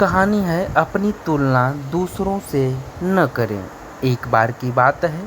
कहानी है अपनी तुलना दूसरों से न करें। एक बार की बात है,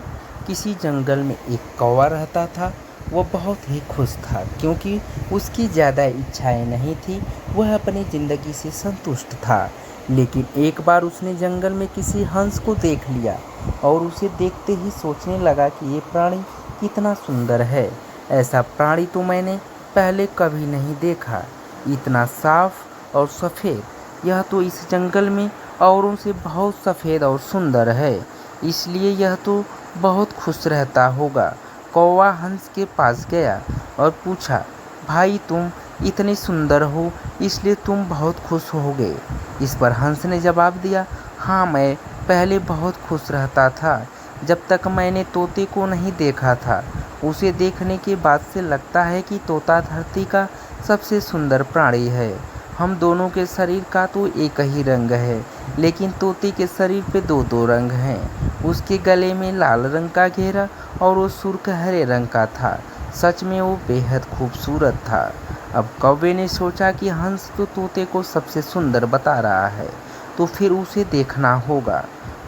किसी जंगल में एक कौवा रहता था। वह बहुत ही खुश था क्योंकि उसकी ज़्यादा इच्छाएं नहीं थी। वह अपनी ज़िंदगी से संतुष्ट था। लेकिन एक बार उसने जंगल में किसी हंस को देख लिया और उसे देखते ही सोचने लगा कि ये प्राणी कितना सुंदर है। ऐसा प्राणी तो मैंने पहले कभी नहीं देखा। इतना साफ और सफ़ेद, यह तो इस जंगल में औरों से बहुत सफ़ेद और सुंदर है, इसलिए यह तो बहुत खुश रहता होगा। कौवा हंस के पास गया और पूछा, भाई तुम इतने सुंदर हो इसलिए तुम बहुत खुश होगे। इस पर हंस ने जवाब दिया, हाँ मैं पहले बहुत खुश रहता था जब तक मैंने तोते को नहीं देखा था। उसे देखने के बाद से लगता है कि तोता धरती का सबसे सुंदर प्राणी है। हम दोनों के शरीर का तो एक ही रंग है, लेकिन तोते के शरीर पे दो दो रंग हैं। उसके गले में लाल रंग का घेरा और वो सुर्ख हरे रंग का था। सच में वो बेहद खूबसूरत था। अब कौवे ने सोचा कि हंस तो तोते को सबसे सुंदर बता रहा है, तो फिर उसे देखना होगा।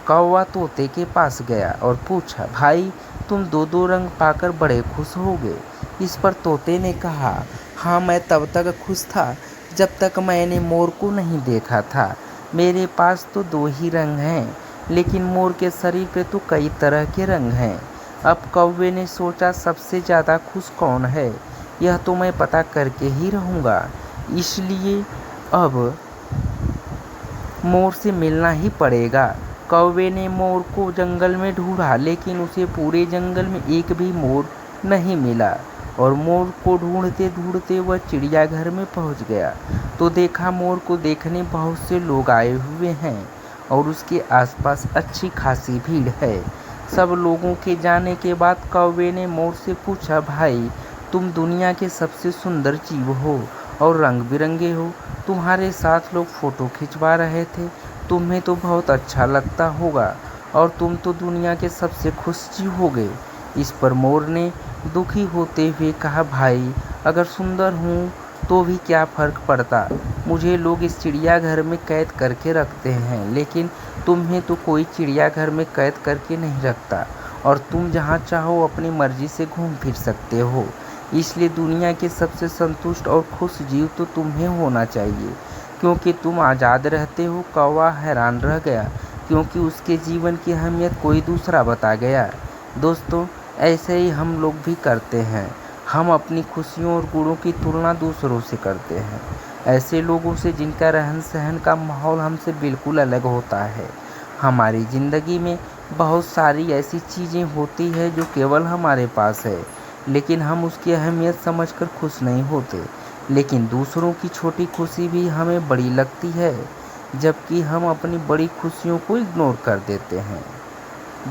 कौवा तोते के पास गया और पूछा, भाई तुम दो दो रंग पाकर बड़े खुश होगे। इस पर तोते ने कहा, हाँ मैं तब तक खुश था जब तक मैंने मोर को नहीं देखा था। मेरे पास तो दो ही रंग हैं, लेकिन मोर के शरीर पे तो कई तरह के रंग हैं। अब कौवे ने सोचा, सबसे ज़्यादा खुश कौन है, यह तो मैं पता करके ही रहूँगा। इसलिए अब मोर से मिलना ही पड़ेगा। कौवे ने मोर को जंगल में ढूंढा, लेकिन उसे पूरे जंगल में एक भी मोर नहीं मिला और मोर को ढूंढते ढूंढते वह चिड़ियाघर में पहुंच गया तो देखा मोर को देखने बहुत से लोग आए हुए हैं और उसके आसपास अच्छी खासी भीड़ है। सब लोगों के जाने के बाद कौवे ने मोर से पूछा, भाई तुम दुनिया के सबसे सुंदर जीव हो और रंग बिरंगे हो। तुम्हारे साथ लोग फ़ोटो खिंचवा रहे थे, तुम्हें तो बहुत अच्छा लगता होगा और तुम तो दुनिया के सबसे खुश जीव होगे। इस पर मोर ने दुखी होते हुए कहा, भाई अगर सुंदर हूँ तो भी क्या फ़र्क पड़ता, मुझे लोग इस चिड़ियाघर में कैद करके रखते हैं, लेकिन तुम्हें तो कोई चिड़ियाघर में कैद करके नहीं रखता और तुम जहाँ चाहो अपनी मर्ज़ी से घूम फिर सकते हो। इसलिए दुनिया के सबसे संतुष्ट और खुश जीव तो तुम्हें होना चाहिए, क्योंकि तुम आज़ाद रहते हो। कौवा हैरान रह गया क्योंकि उसके जीवन की अहमियत कोई दूसरा बता गया। दोस्तों, ऐसे ही हम लोग भी करते हैं। हम अपनी खुशियों और गुणों की तुलना दूसरों से करते हैं, ऐसे लोगों से जिनका रहन सहन का माहौल हमसे बिल्कुल अलग होता है। हमारी ज़िंदगी में बहुत सारी ऐसी चीज़ें होती हैं जो केवल हमारे पास है, लेकिन हम उसकी अहमियत समझकर खुश नहीं होते। लेकिन दूसरों की छोटी खुशी भी हमें बड़ी लगती है, जबकि हम अपनी बड़ी खुशियों को इग्नोर कर देते हैं।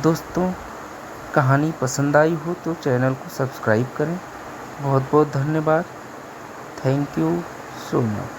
दोस्तों, कहानी पसंद आई हो तो चैनल को सब्सक्राइब करें। बहुत बहुत धन्यवाद। Thank you so much.